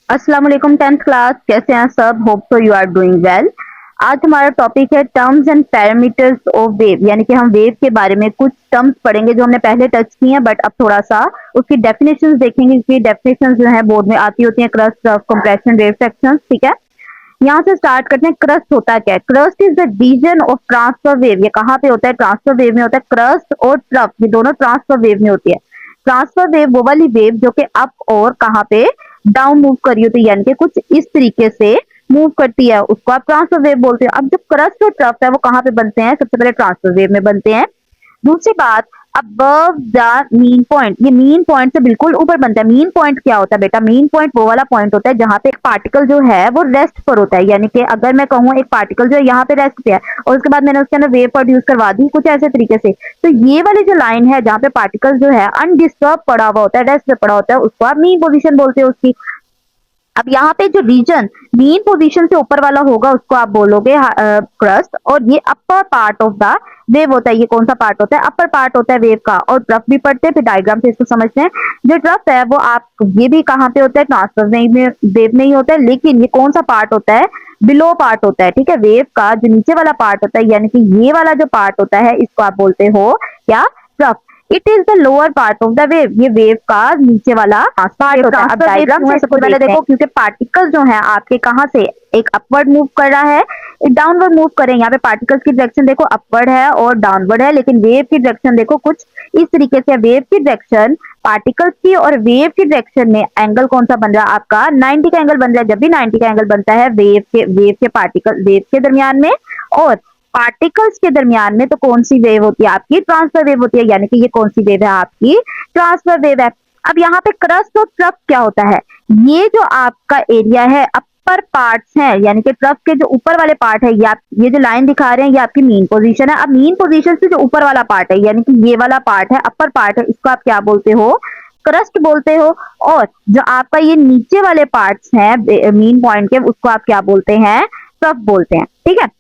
अस्सलाम वालेकुम 10th class, कैसे हैं सब? Hope so you are doing well. आज हमारा टॉपिक है terms and parameters of wave, यानी कि हम वेव के बारे में कुछ टर्म्स पढ़ेंगे जो हमने पहले टच की हैं, बट अब थोड़ा सा उसकी डेफिनेशंस देखेंगे क्योंकि डेफिनेशंस जो है बोर्ड में आती होती हैं, क्रस्ट, कंप्रेशन, वेव सेक्शंस। ठीक है, यहाँ से स्टार्ट करते हैं। क्रस्ट होता क्या है? Crust is the region of transfer wave. ये कहाँ पे होता है? ट्रांसफर वेव में होता है। क्रस्ट और ट्रफ ये दोनों ट्रांसफर वेव में होती है। ट्रांसफर वेव वो वाली वेव जो कि अप और कहाँ पे डाउन मूव कर रही होती है, यानी कि कुछ इस तरीके से मूव करती है, उसको आप ट्रांसफर वेव बोलते हैं। अब जो क्रस्ट और ट्रफ है वो कहाँ पे बनते हैं? सबसे पहले ट्रांसफर वेव में बनते हैं। दूसरी बात, अबव द मीन पॉइंट, ये मीन पॉइंट से बिल्कुल ऊपर बनता है। मीन पॉइंट क्या होता है बेटा? मीन पॉइंट वो वाला पॉइंट होता है जहां पे एक पार्टिकल जो है वो रेस्ट पर होता है, यानी कि अगर मैं कहूँ एक पार्टिकल जो है यहाँ पे रेस्ट पे है और उसके बाद मैंने उसके अंदर वेव प्रोड्यूस करवा दी कुछ ऐसे तरीके से, तो ये वाली जो लाइन है जहाँ पे पार्टिकल जो है अनडिस्टर्ब पड़ा हुआ होता है, रेस्ट पे पड़ा होता है, उसको आप मीन पोजिशन बोलते हो उसकी। अब यहाँ पे जो रीजन मीन पोजीशन से ऊपर वाला होगा उसको आप बोलोगे क्रस्ट, और ये upper part of the wave होता है। ये कौन सा पार्ट होता है? अपर पार्ट होता है वेव का। और ट्रफ भी पढ़ते हैं, फिर डायग्राम से इसको समझते हैं। जो ट्रफ है वो आप ये भी कहाँ पे होता है? ट्रांसफर वेव में ही होता है, लेकिन ये कौन सा पार्ट होता है? बिलो पार्ट होता है। ठीक है, वेव का जो नीचे वाला पार्ट होता है, यानी कि ये वाला जो पार्ट होता है इसको आप बोलते हो क्या? Trough. It is the lower part of the wave, ये वेव का नीचे वाला पार्ट होता है। अब डायग्राम से सबसे पहले देखो, क्योंकि पार्टिकल जो है आपके कहाँ से एक अपवर्ड मूव कर रहा है, एक डाउनवर्ड मूव करें। यहाँ पे पार्टिकल्स की डायरेक्शन देखो अपवर्ड है और डाउनवर्ड है, लेकिन वेव की डायरेक्शन देखो कुछ इस तरीके से। वेव की डायरेक्शन पार्टिकल्स की और वेव की डायरेक्शन में एंगल कौन सा बन रहा है आपका? 90 का एंगल बन रहा है। जब भी 90 का एंगल बनता है वेव के पार्टिकल वेव के दरमियान में और पार्टिकल्स के दरमियान में, तो कौन सी वेव होती है आपकी? ट्रांसफर वेव होती है, यानी कि ये कौन सी वेव है आपकी? ट्रांसफर वेव है। अब यहाँ पे क्रस्ट और ट्रफ क्या होता है? ये जो आपका एरिया है अपर पार्ट्स हैं, यानी कि ट्रफ के जो ऊपर वाले पार्ट है, ये जो लाइन दिखा रहे हैं ये आपकी मीन पोजीशन है। अब मीन पोजीशन से जो ऊपर वाला पार्ट है, यानी कि ये वाला पार्ट है, अपर पार्ट है, इसको आप क्या बोलते हो? क्रस्ट बोलते हो। और जो आपका ये नीचे वाले पार्ट्स हैं मीन पॉइंट के, उसको आप क्या बोलते हैं? ट्रफ बोलते हैं। ठीक है,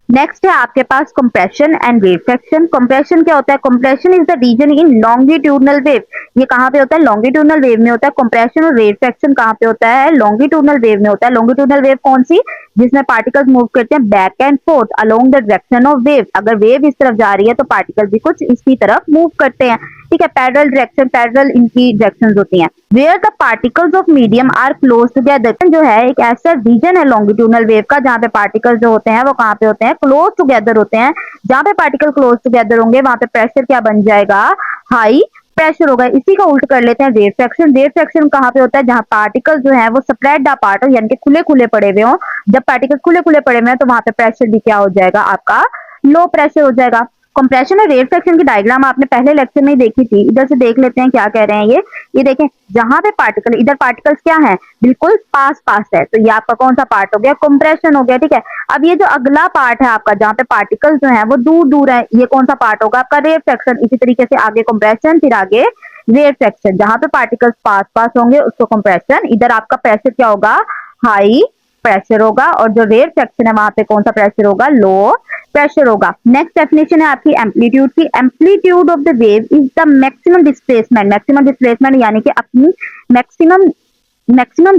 नेक्स्ट है आपके पास compression and wave section. Compression क्या होता है? Compression is the region in longitudinal wave. ये कहाँ पे होता है? लॉन्गिट्यूडनल वेव में होता है। कंप्रेशन और वेव सेक्शन कहाँ पे होता है? लॉन्गिट्यूडनल वेव में होता है। लॉन्गिट्यूडनल वेव कौन सी? जिसमें पार्टिकल्स मूव करते हैं back and fourth along the direction of wave. अगर वेव इस तरफ जा रही है तो पार्टिकल भी कुछ इसी तरफ मूव करते हैं। ठीक है, पैरेलल डायरेक्शन, पैरेलल इनकी डायरेक्शंस होती हैं। Where the particles of medium are close together, जो है एक ऐसा रीजन है लॉन्गिट्यूडनल वेव का जहाँ पे पार्टिकल्स जो होते हैं वो कहाँ पे होते हैं? क्लोज टुगेदर होते हैं। जहाँ पे पार्टिकल क्लोज टुगेदर होंगे वहां पे प्रेशर क्या बन जाएगा? हाई प्रेशर होगा। इसी का उल्ट कर लेते हैं वेव सेक्शन। वेव सेक्शन कहाँ पे होता है? जहाँ पार्टिकल जो है वो स्प्रेड अपार्ट हो, यानी कि खुले खुले पड़े हुए हो। जब पार्टिकल खुले खुले पड़े हुए हैं तो वहां पे प्रेशर भी क्या हो जाएगा आपका? लो प्रेशर हो जाएगा। कंप्रेशन और वेव सेक्शन की डायग्राम आपने पहले लेक्चर में ही देखी थी। इधर से देख लेते हैं क्या कह रहे हैं ये देखें, जहां पे पार्टिकल, इधर पार्टिकल्स क्या है? बिल्कुल पास पास है, तो ये आपका कौन सा पार्ट हो गया? कंप्रेशन हो गया। ठीक है, अब ये जो अगला पार्ट है आपका जहाँ पे पार्टिकल्स जो है वो दूर दूर है, ये कौन सा पार्ट होगा? आपका वेव सेक्शन। इसी तरीके से आगे कंप्रेशन, फिर आगे वेव सेक्शन। जहां पे पार्टिकल्स पास पास होंगे उसको कंप्रेशन। इधर आपका प्रेशर क्या होगा? हाई प्रेशर होगा। और जो वेव सेक्शन है वहां पे कौन सा प्रेशर होगा? लो प्रेशर होगा। नेक्स्ट डेफिनेशन है आपकी एम्पलीट्यूड की। Amplitude of the wave is the maximum displacement. Maximum displacement यानी कि अपनी maximum maximum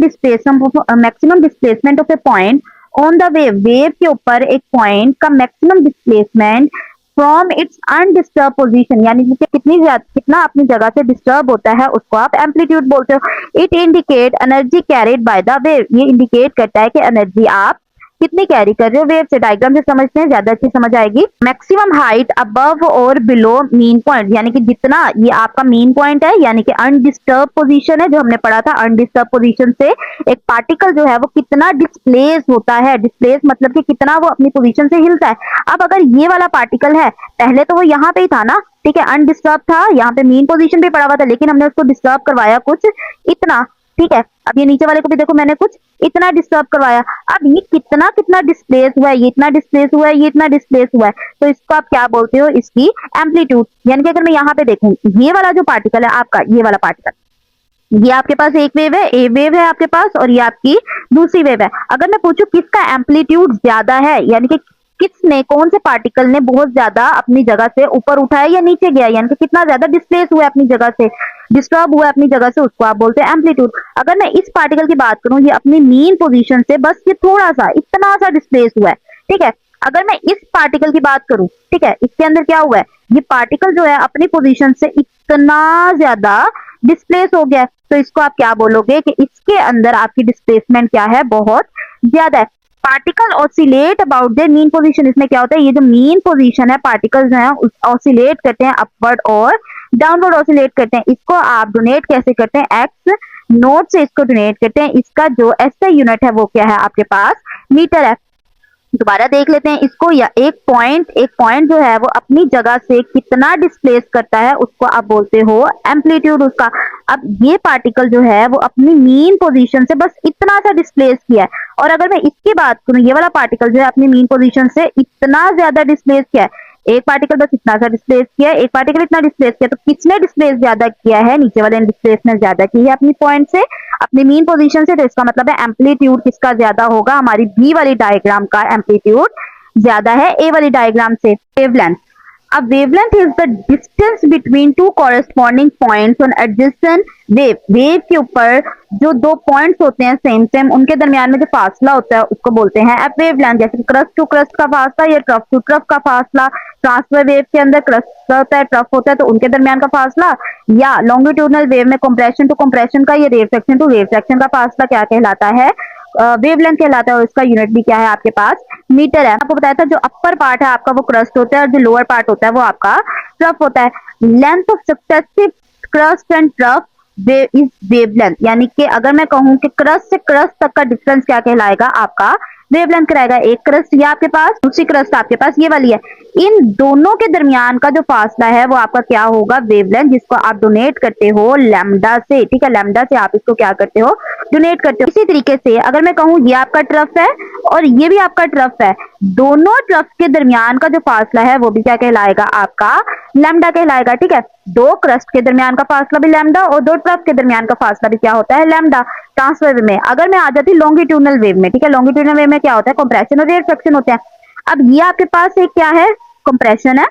displacement of a point on the wave. Wave के ऊपर एक पॉइंट का maximum displacement from its undisturbed position, यानी कि कितना अपनी जगह से डिस्टर्ब होता है उसको आप एम्पलीट्यूड बोलते हो। It indicate energy carried by the wave. ये इंडिकेट करता है कि एनर्जी आप कितनी कैरी कर रहे हो वेव से। डायग्राम से समझते हैं, ज्यादा अच्छी समझ आएगी। मैक्सिमम हाइट अबव और बिलो मीन पॉइंट, यानी कि जितना ये आपका मीन पॉइंट है, यानी कि अनडिस्टर्ब पोजीशन है जो हमने पढ़ा था। अनडिस्टर्ब पोजीशन से एक पार्टिकल जो है वो कितना डिस्प्लेस होता है। डिस्प्लेस मतलब कि कितना वो अपनी पोजीशन से हिलता है। अब अगर ये वाला पार्टिकल है, पहले तो वो यहाँ पे ही था ना, ठीक है, अनडिस्टर्ब था, यहाँ पे मीन पोजीशन पे पड़ा हुआ था, लेकिन हमने उसको डिस्टर्ब करवाया कुछ इतना। ठीक है, अब ये नीचे वाले को भी देखो मैंने कुछ इतना डिस्टर्ब करवाया। अब ये कितना कितना डिस्प्लेस हुआ है, ये इतना डिस्प्लेस हुआ है, ये इतना डिस्प्लेस हुआ है, तो इसको आप क्या बोलते हो? इसकी एम्पलीट्यूड। यानी कि अगर मैं यहाँ पे देखूं, ये वाला जो पार्टिकल है आपका, ये वाला पार्टिकल, ये आपके पास एक वेव है, ए वेव है आपके पास, और ये आपकी दूसरी वेव है। अगर मैं पूछूं किसका एम्पलीट्यूड ज्यादा है, यानी कि किसने, कौन से पार्टिकल ने बहुत ज्यादा अपनी जगह से ऊपर उठा है या नीचे गया, यानी कि कितना ज्यादा डिस्प्लेस हुआ है अपनी जगह से, डिस्टर्ब हुआ है अपनी जगह से, उसको आप बोलते हैं एम्पलीट्यूड। अगर मैं इस पार्टिकल की बात करूं, ये अपनी मीन पोजीशन से बस ये थोड़ा सा इतना सा डिस्प्लेस हुआ है, ठीक है। अगर मैं इस पार्टिकल की बात करूं, ठीक है, इसके अंदर क्या हुआ है, ये पार्टिकल जो है अपनी पोजीशन से इतना ज्यादा डिस्प्लेस हो गया है, तो इसको आप क्या बोलोगे कि इसके अंदर आपकी डिस्प्लेसमेंट क्या है, बहुत ज्यादा है। Particle oscillate about their mean position, इसमें क्या होता है, ये जो मीन पोजीशन है पार्टिकल्स हैं ऑसिलेट करते हैं अपवर्ड और डाउनवर्ड ऑसिलेट करते हैं। इसको आप डोनेट कैसे करते हैं, एक्स नोट से इसको डोनेट करते हैं। इसका जो एसआई यूनिट है वो क्या है आपके पास, मीटर है। दोबारा देख लेते हैं इसको, या एक पॉइंट जो है वो अपनी जगह से कितना डिस्प्लेस करता है उसको आप बोलते हो एम्पलीट्यूड उसका। अब ये पार्टिकल जो है वो अपनी मीन पोजीशन से बस इतना सा डिस्प्लेस किया है, और अगर मैं इसकी बात करूं, ये वाला पार्टिकल जो है अपनी मीन पोजीशन से इतना ज्यादा डिस्प्लेस किया है, एक पार्टिकल बस इतना सा डिस्प्लेस किया है, एक पार्टिकल इतना डिस्प्लेस किया, तो किसने डिस्प्लेस ज्यादा किया है, नीचे वाले ने डिस्प्लेसमेंट ज्यादा की है अपनी पॉइंट से, अपनी मीन पोजीशन से, तो इसका मतलब है एम्पलीट्यूड किसका ज्यादा होगा, हमारी बी वाली डायग्राम का एम्पलीट्यूड ज्यादा है ए वाली डायग्राम से। वेवलेंथ, अब wavelength is the distance between two corresponding points on adjacent wave. Wave के ऊपर जो दो पॉइंट्स होते हैं सेम सेम, उनके दरमियान में जो फासला होता है उसको बोलते हैं एफ वेवलेंथ। जैसे क्रस्ट टू क्रस्ट का फासला या ट्रफ टू ट्रफ का फासला, ट्रांसफर वेव के अंदर क्रस्ट होता है, ट्रफ होता है, तो उनके दरमियान का फासला, या लॉन्गिट्यूडनल वेव में कंप्रेशन टू कंप्रेशन का या रेफ्लेक्शन टू रेफ्लेक्शन का फासला क्या कहलाता है, वेवलेंथ कहलाता है, और इसका यूनिट भी क्या है आपके पास, मीटर है। आपको बताया था जो अपर पार्ट है आपका वो क्रस्ट होता है, और जो लोअर पार्ट होता है वो आपका ट्रफ होता है। Length of successive crust and trough is wavelength, यानी कि अगर मैं कहूं कि क्रस्ट से क्रस्ट तक का डिफरेंस क्या कहलाएगा आपका, वेवलेंथ कराएगा। एक क्रस्ट ये आपके पास, दूसरी क्रस्ट आपके पास ये वाली है, इन दोनों के दरमियान का जो फासला है वो आपका क्या होगा, वेवलेंथ, जिसको आप डोनेट करते हो लैम्डा से, ठीक है, लैम्डा से आप इसको क्या करते हो, डोनेट करते हो। इसी तरीके से अगर मैं कहूं ये आपका ट्रफ है और ये भी आपका ट्रफ है, दोनों ट्रफ के दरमियान का जो फासला है वो भी क्या कहलाएगा आपका, लैम्डा कहलाएगा, ठीक है। दो क्रस्ट के दरमियान का फासला भी लैम्डा और दो ट्रफ के दरमियान का फासला भी क्या होता है, लैम्डा। ट्रांसफर वेव में अगर मैं आ जाती लॉन्गिट्यूडनल वेव में, ठीक है, लॉन्गिट्यूडनल वेव में क्या होता है, कंप्रेशन और रिफ्लेक्शन होते हैं। अब ये आपके पास एक क्या है, कंप्रेशन है,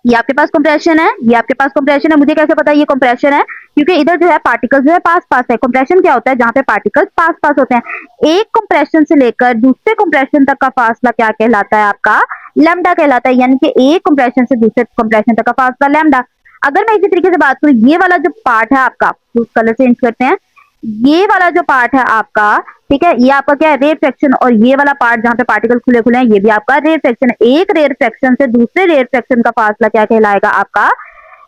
ये आपके पास कंप्रेशन है, ये आपके पास कंप्रेशन है। मुझे कैसे पता है ये कंप्रेशन है, क्योंकि इधर जो है पार्टिकल्स जो है पास पास है। कंप्रेशन क्या होता है, जहां पे पार्टिकल्स पास पास होते हैं। एक कंप्रेशन से लेकर दूसरे कंप्रेशन तक का फासला क्या कहलाता है आपका, लैम्डा कहलाता है, यानी कि एक कंप्रेशन से दूसरे कंप्रेशन तक का फासला लैम्डा। अगर मैं इसी तरीके से बात करूं, ये वाला जो पार्ट है आपका, कलर चेंज करते हैं, ये वाला जो पार्ट है आपका, ठीक है, ये आपका क्या है, रेयर फ्रैक्शन, और ये वाला पार्ट जहां पे पार्टिकल खुले खुले हैं ये भी आपका रेयर फ्रैक्शन है। एक रेयर फ्रैक्शन से दूसरे रेयर फ्रैक्शन का फासला क्या कहलाएगा आपका,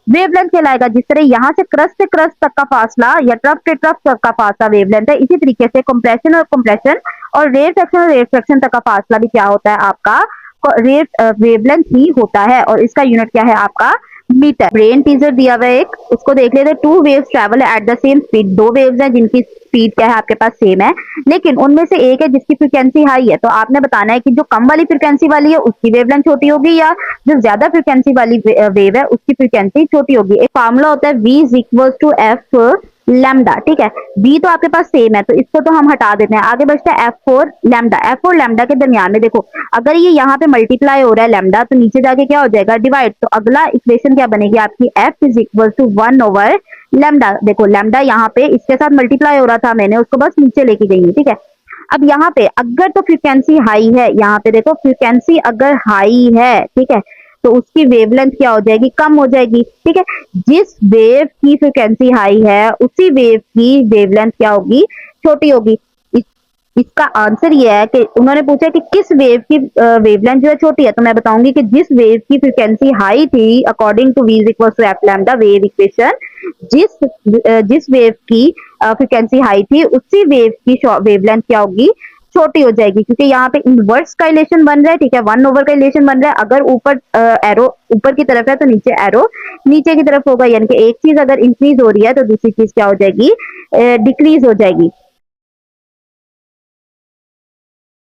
वेवलेंथ कहलाएगा। जिस तरह यहाँ से क्रस्ट तक का फासला या ट्रफ से ट्रफ तक का फासला वेवलेंथ है, इसी तरीके से कंप्रेशन और रेयर फ्रैक्शन तक का फासला भी क्या होता है आपका, रेयर वेवलेंथ ही होता है, और इसका यूनिट क्या है आपका, मीटर। ब्रेन टीजर दिया हुआ है एक, उसको देख लेते हैं। Two waves travel at the same speed, दो वेव्स हैं जिनकी स्पीड क्या है आपके पास सेम है, लेकिन उनमें से एक है जिसकी फ्रीक्वेंसी हाई है, तो आपने बताना है कि जो कम वाली फ्रीक्वेंसी वाली है उसकी वेवलेंथ छोटी होगी, या जो ज्यादा फ्रीक्वेंसी वाली वेव है उसकी फ्रीक्वेंसी छोटी होगी। एक फार्मूला होता है v is equal to f lambda, ठीक है। v तो आपके पास सेम है तो इसको तो हम हटा देते हैं, आगे बढ़ते हैं f4 लैम्डा। f4 लैम्डा के दरमियान में देखो, अगर ये यहाँ पे मल्टीप्लाई हो रहा है लैम्डा, तो नीचे जाके क्या हो जाएगा, डिवाइड, तो अगला इक्वेशन क्या बनेगी आपकी, f is equal to 1 over lambda. देखो लैम्डा यहाँ पे इसके साथ मल्टीप्लाई हो रहा था, मैंने उसको बस नीचे लेके गई हूँ, ठीक है। अब यहाँ पे अगर तो फ्रीक्वेंसी हाई है, यहाँ पे देखो फ्रीक्वेंसी अगर हाई है, ठीक है, तो उसकी वेवलेंथ क्या हो जाएगी, कम हो जाएगी, ठीक है। जिस वेव की फ्रीक्वेंसी हाई है उसी वेव की वेवलेंथ क्या होगी, छोटी होगी। इसका आंसर ये है कि उन्होंने पूछा कि किस वेव की वेवलेंथ जो है छोटी है, तो मैं बताऊंगी कि जिस वेव की फ्रीक्वेंसी हाई थी, according to v is equal to f lambda wave equation, जिस वेव की फ्रीक्वेंसी हाई थी उसी वेव की वेवलेंथ क्या होगी, छोटी हो जाएगी, क्योंकि यहाँ पे इनवर्स का रिलेशन बन रहा है, ठीक है, 1 ओवर का रिलेशन बन रहा है। अगर ऊपर एरो ऊपर की तरफ है तो नीचे एरो नीचे की तरफ होगा, यानी कि एक चीज अगर इंक्रीज हो रही है तो दूसरी चीज क्या हो जाएगी, डिक्रीज हो जाएगी।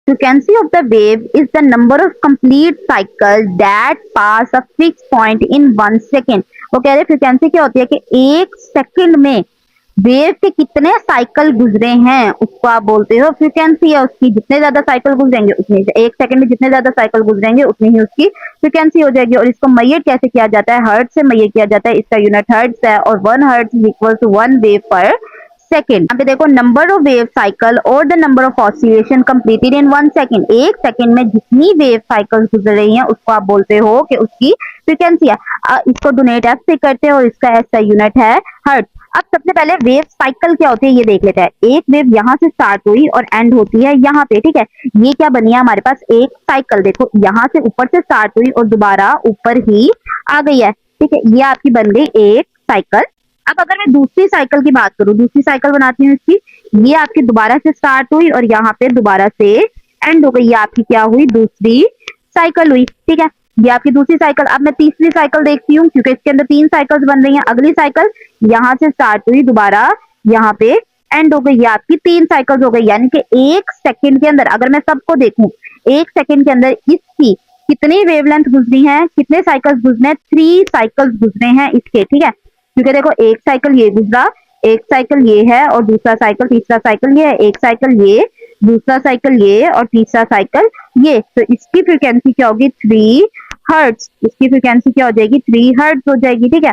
Frequency of the wave is the number of complete cycle that pass a fixed point in 1 second। वो कह रहे फ्रीक्वेंसी क्या होती है कि एक सेकंड में वेव के कितने साइकिल गुजरे हैं उसको आप बोलते हो फ्रीक्वेंसी है उसकी। जितने ज्यादा साइकिल गुजरेंगे उतनी, एक सेकंड में जितने ज्यादा साइकिल गुजरेंगे उतनी ही उसकी फ्रीक्वेंसी हो जाएगी। और इसको मेजर कैसे किया जाता है? हर्ट्ज से मेजर किया जाता है। इसका यूनिट हर्ट्ज है और 1 hertz is equal to 1 wave per second. यहाँ पे देखो नंबर ऑफ वेव साइकिल और the number of oscillation completed in 1 second. एक सेकेंड में जितनी वेव साइकिल गुजर रही हैं उसको आप बोलते हो कि उसकी फ्रीक्वेंसी है। इसको डोनेट एफ से करते हैं और इसका ऐसा यूनिट है हर्ट्ज। अब सबसे पहले वेव साइकिल क्या होती है ये देख लेते हैं। एक वेव यहाँ से स्टार्ट हुई और एंड होती है यहाँ पे, ठीक है। ये क्या बनी है हमारे पास? एक साइकिल। देखो यहाँ से ऊपर से स्टार्ट हुई और दोबारा ऊपर ही आ गई है, ठीक है। ये आपकी बन गई एक साइकिल। अब अगर मैं दूसरी साइकिल की बात करूं, दूसरी साइकिल बनाती हूँ इसकी। ये आपकी दोबारा से स्टार्ट हुई और यहाँ पे दोबारा से एंड हो गई। ये आपकी क्या हुई? दूसरी साइकिल हुई, ठीक है। ये आपकी दूसरी साइकिल। अब मैं तीसरी साइकिल देखती हूँ क्योंकि इसके अंदर 3 साइकिल्स बन रही हैं। अगली साइकिल यहाँ से स्टार्ट हुई, दोबारा यहाँ पे एंड हो गई। ये आपकी 3 साइकिल्स हो गई। यानी कि एक सेकंड के अंदर अगर मैं सबको देखूं, एक सेकंड के अंदर इसकी कितनी वेवलेंथ गुजरी है, कितने साइकिल्स गुजरे हैं? 3 साइकिल्स गुजरे हैं इसके, ठीक है। क्योंकि देखो एक साइकिल ये गुजरा, एक साइकिल ये है और दूसरा साइकिल, तीसरा साइकिल ये है। एक साइकिल ये, दूसरा साइकिल ये और तीसरा साइकिल ये। तो इसकी फ्रीक्वेंसी क्या होगी? 3 हर्ट्ज। इसकी फ्रीक्वेंसी क्या हो जाएगी? 3 हर्ट्ज हो जाएगी, ठीक है।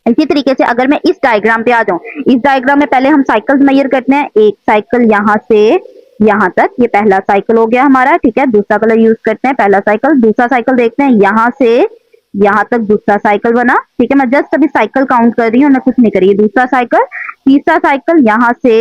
इसी तरीके से अगर मैं इस डायग्राम पे आ जाऊं, इस डायग्राम में पहले हम साइकिल्स मेजर करते हैं। एक साइकिल यहाँ से यहाँ तक, ये पहला साइकिल हो गया हमारा, ठीक है। दूसरा कलर यूज करते हैं, पहला साइकिल। दूसरा साइकिल देखते हैं, यहाँ से यहाँ तक दूसरा साइकिल बना, ठीक है। मैं जस्ट अभी साइकिल काउंट कर रही हूँ, मैं कुछ नहीं करी। दूसरा साइकिल, तीसरा साइकिल यहाँ से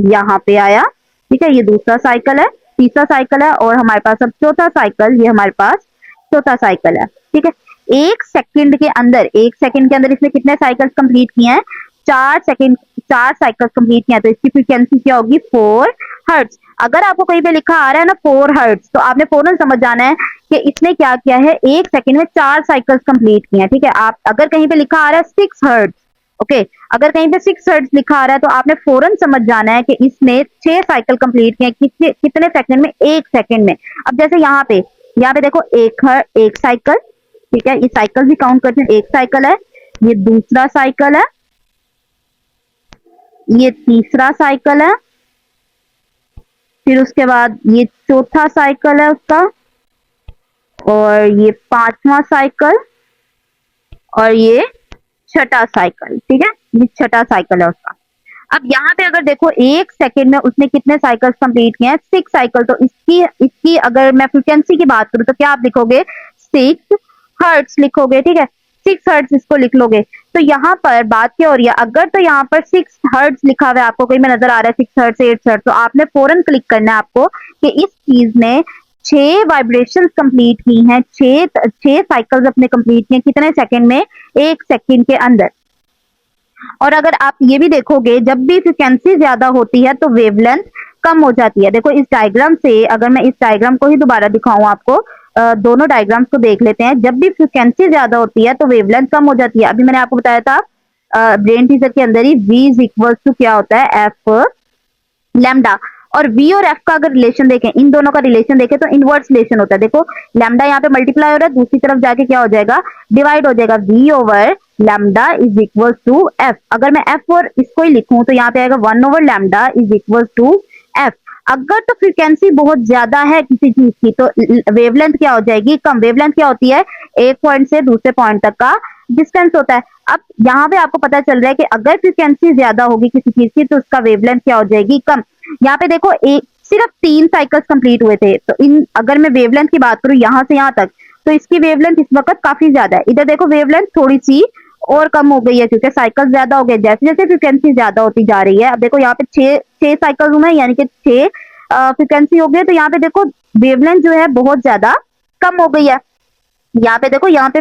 यहाँ पे आया, ठीक है। ये दूसरा साइकिल है, तीसरा साइकिल है और हमारे पास अब चौथा साइकिल, ये हमारे पास चौथा साइकिल है, ठीक है। एक सेकंड के अंदर, एक सेकंड के अंदर इसने कितने साइकिल्स कंप्लीट किए हैं? 4 सेकंड, 4 साइकिल्स कंप्लीट किए हैं। तो इसकी फ्रीक्वेंसी क्या होगी? 4 हर्ट्ज। अगर आपको कहीं पे लिखा आ रहा है ना 4 हर्ट्ज, तो आपने फौरन समझ जाना है कि इसने क्या किया है, एक सेकंड में 4 साइकिल्स कंप्लीट किए हैं, ठीक है। आप अगर कहीं पे लिखा आ रहा है 6 हर्ट्ज, ओके, अगर कहीं पे 6 हर्ट्ज लिखा आ रहा है तो आपने फौरन समझ जाना है कि इसने 6 साइकिल कंप्लीट किए, कितने सेकंड में? एक सेकंड में। अब जैसे यहाँ पे देखो एक साइकिल, ठीक है। ये साइकिल भी काउंट करते हैं। एक साइकिल है, ये दूसरा साइकिल है, ये तीसरा साइकिल है, फिर उसके बाद ये चौथा साइकिल है उसका, और ये 5वां साइकिल, और ये छठा साइकिल, ठीक है। ये छठा साइकिल है उसका। अब यहाँ पे अगर देखो एक सेकंड में उसने कितने साइकिल्स कंप्लीट किए हैं? 6 साइकिल। तो इसकी इसकी अगर मैं फ्रीक्वेंसी की बात करूं तो क्या आप लिखोगे? 6 हर्ट्ज लिखोगे, ठीक है। 6 हर्ट्ज इसको लिख लोगे। तो यहाँ पर बात क्या हो रही है? अगर तो यहाँ पर 6 हर्ट्ज लिखा हुआ है, आपको कहीं में नजर आ रहा है 6 हर्ट्ज, 8 हर्ट्ज, तो आपने फौरन क्लिक करना है आपको कि इस चीज ने 6 वाइब्रेशन कंप्लीट की हैं, 6 साइकिल्स अपने कंप्लीट किए, कितने सेकंड में? एक सेकंड के अंदर। और अगर आप ये भी देखोगे, जब भी फ्रीक्वेंसी ज्यादा होती है तो वेवलेंथ कम हो जाती है। देखो इस डायग्राम से, अगर मैं इस डायग्राम को ही दोबारा दिखाऊं आपको, दोनों डायग्राम्स को देख लेते हैं। जब भी फ्रीक्वेंसी ज्यादा होती है तो वेवलेंथ कम हो जाती है। अभी मैंने आपको बताया था ब्रेन टीजर के अंदर ही, V इज इक्वल टू क्या होता है? F lambda. और V और F का अगर रिलेशन देखें, इन दोनों का रिलेशन देखें तो इनवर्स रिलेशन होता है। देखो लैम्डा यहाँ पे मल्टीप्लाई हो रहा है, दूसरी तरफ जाके क्या हो जाएगा? डिवाइड हो जाएगा। V over lambda is equal to F। अगर मैं F और इसको ही लिखूं तो यहाँ पे आएगा 1 over lambda is equal to F। अगर तो फ्रीक्वेंसी बहुत ज्यादा है किसी चीज की तो वेवलेंथ क्या हो जाएगी? कम। वेवलेंथ क्या होती है? एक पॉइंट से दूसरे पॉइंट तक का डिस्टेंस होता है। अब यहाँ पे आपको पता चल रहा है कि अगर फ्रीक्वेंसी ज्यादा होगी किसी चीज की तो उसका वेवलेंथ क्या हो जाएगी? कम। यहाँ पे देखो एक सिर्फ 3 साइकिल्स कंप्लीट हुए थे, तो इन अगर मैं वेवलेंथ की बात करूं यहाँ से यहाँ तक, तो इसकी वेवलेंथ इस वक्त काफी ज्यादा है। इधर देखो वेवलेंथ थोड़ी सी और कम हो गई है क्योंकि साइकिल ज्यादा हो गए, जैसे जैसे फ्रीक्वेंसी ज्यादा होती जा रही है। अब देखो यहाँ पे 6 साइकिल हुए, यानी कि 6 फ्रीक्वेंसी हो गई। तो यहाँ पे देखो वेवलेंथ जो है बहुत ज्यादा कम हो गई है। यहाँ पे देखो यहाँ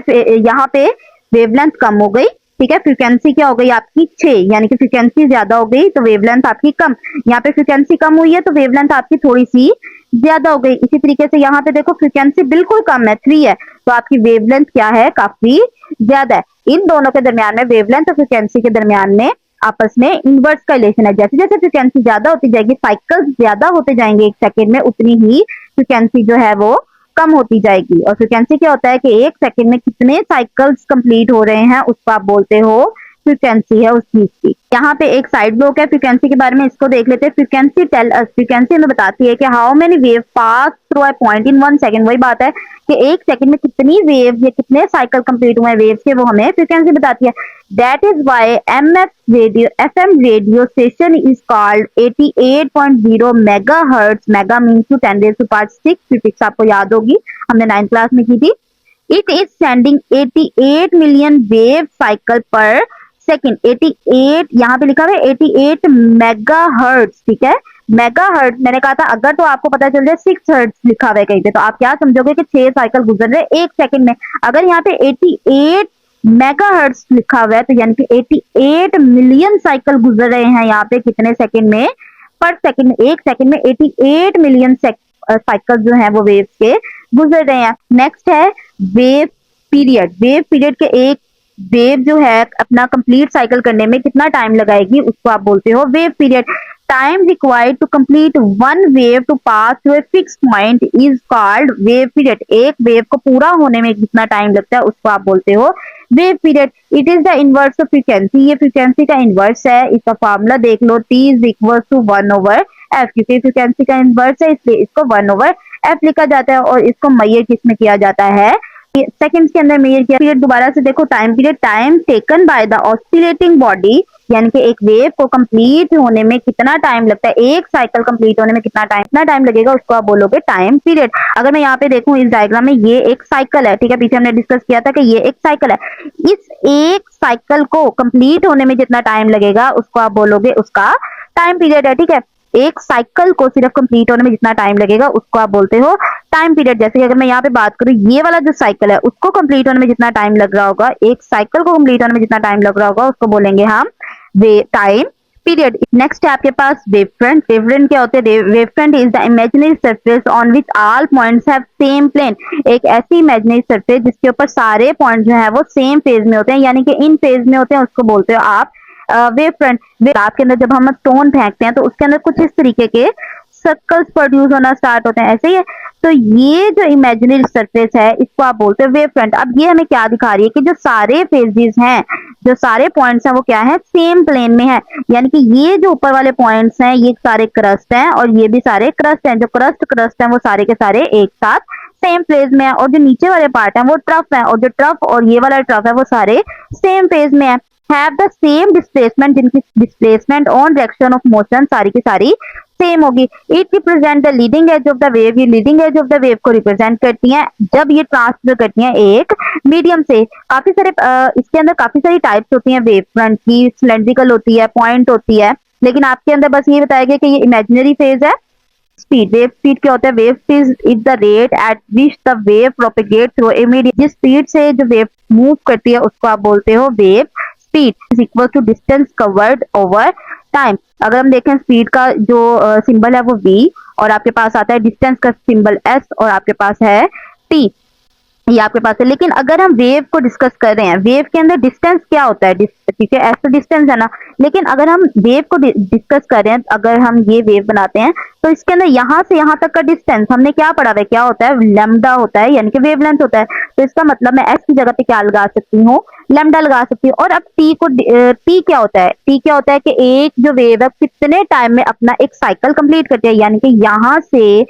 पे वेवलेंथ कम हो गई, ठीक है। फ्रीक्वेंसी क्या हो गई आपकी? 6, यानी कि फ्रीक्वेंसी ज्यादा हो गई तो वेवलेंथ आपकी कम। यहाँ पे फ्रीक्वेंसी कम हुई है तो वेवलेंथ आपकी थोड़ी सी ज्यादा हो गई। इसी तरीके से यहाँ पे देखो फ्रीक्वेंसी बिल्कुल कम है, 3 है, तो आपकी वेवलेंथ क्या है? काफी ज्यादा है। इन दोनों के दरमियान में, वेवलेंथ और फ्रीक्वेंसी के दरमियान में आपस में इनवर्स का रिलेशन है। जैसे जैसे फ्रीक्वेंसी ज्यादा होती जाएगी, साइकिल ज्यादा होते जाएंगे एक सेकेंड में, उतनी ही फ्रीक्वेंसी जो है वो कम होती जाएगी। और फ्रीक्वेंसी क्या होता है कि एक सेकंड में कितने साइकिल्स कंप्लीट हो रहे हैं उसको आप बोलते हो फ्रीक्वेंसी है उस चीज की। यहाँ पे एक साइड ब्लॉक है फ्रीक्वेंसी के बारे में, इसको देख लेते हैं। फ्रीक्वेंसी टेल अस, फ्रीक्वेंसी हमें बताती है कि how many wave pass through a point in 1 second. वही बात है कि एक सेकंड में कितनी वेव या कितने साइकिल कंप्लीट हुए वेव के, वो हमें फ्रीक्वेंसी बताती है। That is why FM radio station is called 88.0 megahertz. Mega means to 10⁻⁶ prefix आपको याद होगी, हमने 9th क्लास में की थी। It is sending 88 million wave cycle per second। 88 यहाँ पे लिखा हुआ है 88 मेगाहर्ट्ज, ठीक है। मेगाहर्ट्ज मैंने कहा था, अगर तो आपको पता चल जाए 6 हर्ट्ज लिखा हुआ है कहीं पे, तो आप क्या समझोगे कि 6 साइकिल गुजर रहे 1 सेकंड में। अगर यहाँ पे 88 मेगाहर्ट्ज लिखा हुआ है तो यानी कि 88 मिलियन साइकिल गुजर रहे हैं यहाँ पे कितने सेकंड में, पर सेकंड में। 1 सेकंड में 88 मिलियन साइकिल जो है वो वेव्स के गुजर रहे हैं। नेक्स्ट है वेव पीरियड। वेव पीरियड के एक वेव जो है अपना कंप्लीट साइकिल करने में कितना टाइम लगाएगी, उसको आप बोलते हो wave period. Time required to complete one wave to pass through a fix point is called wave period. एक वेव को पूरा होने में कितना टाइम लगता है उसको आप बोलते हो wave period. It is the inverse of frequency, ये फ्रीक्वेंसी का इनवर्स है। इसका फॉर्मूला देख लो, T is equal to 1/f, क्योंकि फ्रीक्वेंसी का इनवर्स है इसलिए इसको 1/f लिखा जाता है। और इसको मेजर किस में किया जाता है, सेकंड्स के अंदर मेजर किया। पीरियड दोबारा से देखो, time period, time taken by the oscillating body, यानी कि एक वेव को कंप्लीट होने में कितना टाइम लगता है, एक साइकिल कंप्लीट होने में कितना टाइम लगेगा, उसको आप बोलोगे टाइम पीरियड। अगर मैं यहाँ पे देखूं इस डायग्राम में, ये एक साइकिल है, ठीक है। पीछे हमने डिस्कस किया था कि ये एक साइकिल है। इस एक साइकिल को कंप्लीट होने में जितना टाइम लगेगा उसको आप बोलोगे उसका टाइम पीरियड है, ठीक है। एक साइकिल को सिर्फ कंप्लीट होने में जितना टाइम लगेगा उसको आप बोलते हो टाइम पीरियड। जैसे कि अगर मैं यहाँ पे बात करूँ, ये वाला जो साइकिल है उसको कंप्लीट होने में जितना टाइम लग रहा होगा, एक साइकिल को कंप्लीट होने में जितना टाइम लग रहा होगा, उसको बोलेंगे हम टाइम पीरियड। नेक्स्ट है आपके पास वेव फ्रंट। वेव फ्रंट क्या होते हैं? Wave front is the imaginary surface on which all points have same plane. एक ऐसी इमेजिनरी सरफेस जिसके ऊपर सारे पॉइंट जो है वो सेम फेज में होते हैं, यानी कि इन फेज में होते हैं, उसको बोलते हो आप वेव फ्रंट। आपके अंदर जब हम स्टोन फेंकते हैं तो उसके अंदर कुछ इस तरीके के सर्कल्स प्रोड्यूस होना स्टार्ट होते हैं, ऐसे ही है। तो ये जो इमेजिनरी सरफेस है इसको आप बोलते हैं वेव फ्रंट। अब ये हमें क्या दिखा रही है कि जो सारे फेजेस हैं, जो सारे पॉइंट्स हैं, वो क्या है, सेम प्लेन में है। यानी कि ये जो ऊपर वाले पॉइंट्स हैं ये सारे क्रस्ट हैं और ये भी सारे क्रस्ट हैं। जो क्रस्ट हैं वो सारे के सारे एक साथ सेम फेज में है, और जो नीचे वाले पार्ट हैं वो ट्रफ है, और जो ट्रफ और ये वाला ट्रफ है वो सारे सेम फेज में है। हैव द सेम डिस्प्लेसमेंट, जिनकी displacement on direction of motion सारी की सारी सेम होगी। It represent the leading edge of the wave. ये leading edge of the wave को रिप्रेजेंट करती हैं जब ये ट्रांसफर करती हैं एक मीडियम से। काफी सारे इसके अंदर काफी सारी टाइप्स होती हैं वेव फ्रंट की। सिलेंड्रिकल होती है, पॉइंट होती है, लेकिन आपके अंदर बस ये बताया गया कि ये इमेजिनरी फेज है। स्पीड, वेव स्पीड क्या होता है? Wave speed is the rate at which the wave propagate through a medium. जिस स्पीड से जो वेव मूव करती है उसको आप बोलते हो wave speed. Is equal to distance covered over time. अगर हम देखें स्पीड का जो सिंबल है वो v, और आपके पास आता है डिस्टेंस का सिंबल s, और आपके पास है t, ये आपके पास है। लेकिन अगर हम वेव को डिस्कस कर रहे हैं, वेव के अंदर डिस्टेंस क्या होता है? ठीक है, एस तो डिस्टेंस है ना। लेकिन अगर हम वेव को डिस्कस कर रहे हैं, अगर हम ये वेव बनाते हैं तो इसके अंदर यहाँ से यहाँ तक का डिस्टेंस हमने क्या पढ़ा है, क्या होता है? लैम्डा होता है, यानी कि वेवलेंथ होता है। तो इसका मतलब मैं एस की जगह पे क्या लगा सकती हूँ? लैम्डा लगा सकती हूँ। और अब टी को टी क्या होता है? टी क्या होता है कि एक जो वेव है कितने टाइम में अपना एक साइकिल कंप्लीट करती है, यानी कि यहाँ से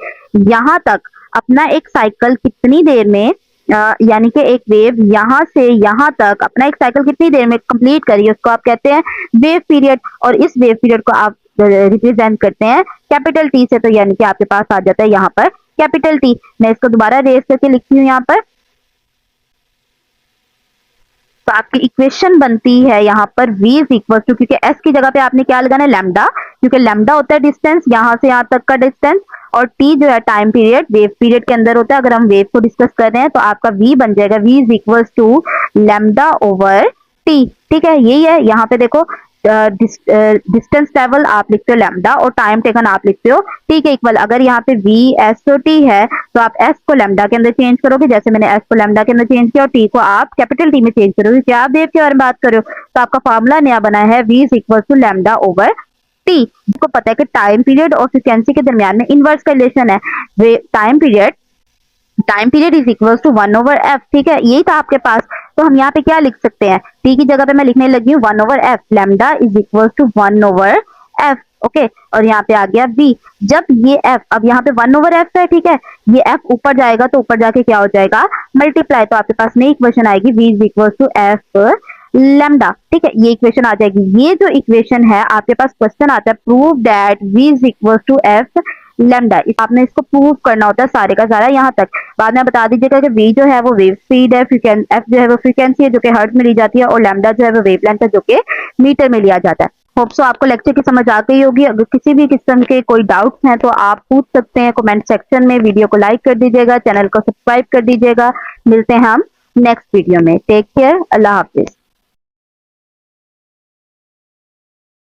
यहाँ तक अपना एक साइकिल कितनी देर में, यानी कि एक वेव यहाँ से यहाँ तक अपना एक साइकिल कितनी देर में कंप्लीट करी, उसको आप कहते हैं वेव पीरियड। और इस वेव पीरियड को आप रिप्रेजेंट करते हैं कैपिटल टी से। तो यानी कि आपके पास आ जाता है यहाँ पर कैपिटल टी। मैं इसको दोबारा रेस करके लिखती हूँ यहाँ पर। तो आपकी इक्वेशन बनती है यहाँ पर v इज इक्वल टू, क्योंकि s की जगह पे आपने क्या लगाना है? लैम्डा, क्योंकि लैम्डा होता है डिस्टेंस यहाँ से यहाँ तक का डिस्टेंस, और t जो है टाइम पीरियड, वेव पीरियड के अंदर होता है। अगर हम वेव को डिस्कस कर रहे हैं तो आपका v बन जाएगा v is equal to lambda over t। ठीक है, यही है। यहाँ पे देखो डिस्टेंस ट्रेवल आप लिखते हो लैम्डा, और टाइम टेकन आप लिखते हो टी के इक्वल। अगर यहाँ पे v s तो t है तो आप s को लैम्डा के अंदर चेंज करोगे, जैसे मैंने s को लैम्डा के अंदर चेंज किया, और t को आप कैपिटल T में चेंज करोगे। क्या आप वेव के बारे में बात कर रहे हो? तो आपका फॉर्मूला नया बना है v is equal to lambda over t। आपको पता है कि टाइम पीरियड और फ्रीक्वेंसी के दरमियान में इनवर्स का रिलेशन है। Time period time period is equal to 1/f, ठीक है, यही था आपके पास। तो हम यहाँ पे क्या लिख सकते हैं, टी की जगह पे मैं लिखने लगी हूँ 1/f, lambda is equal to 1/f, okay. और यहाँ पे आ गया v, जब ये f, अब यहाँ पे 1/f है, ठीक है, ये f ऊपर जाएगा तो ऊपर जाके क्या हो जाएगा, मल्टीप्लाई, तो आपके पास नई इक्वेशन आएगी v is equal to f lambda, ठीक है, ये इक्वेशन आ जाएगी। ये जो इक्वेशन है आपके पास क्वेश्चन आता है prove that v is equal to f lambda, आपने इसको प्रूव करना होता है सारे का सारा यहाँ तक। बाद में बता दीजिएगा कि v जो है वो वेव स्पीड है, f जो है वो फ्रीक्वेंसी है जो कि हर्ट्ज में ली जाती है, और लैम्डा जो है वो वेवलेंथ है जो कि मीटर में लिया जाता है। होप सो आपको लेक्चर की समझ आ गई होगी। अगर किसी भी किस्म के कोई डाउट्स हैं तो आप पूछ सकते हैं कमेंट सेक्शन में। वीडियो को लाइक कर दीजिएगा, चैनल को सब्सक्राइब कर दीजिएगा। मिलते हैं हम नेक्स्ट वीडियो में। टेक केयर, अल्लाह हाफिज।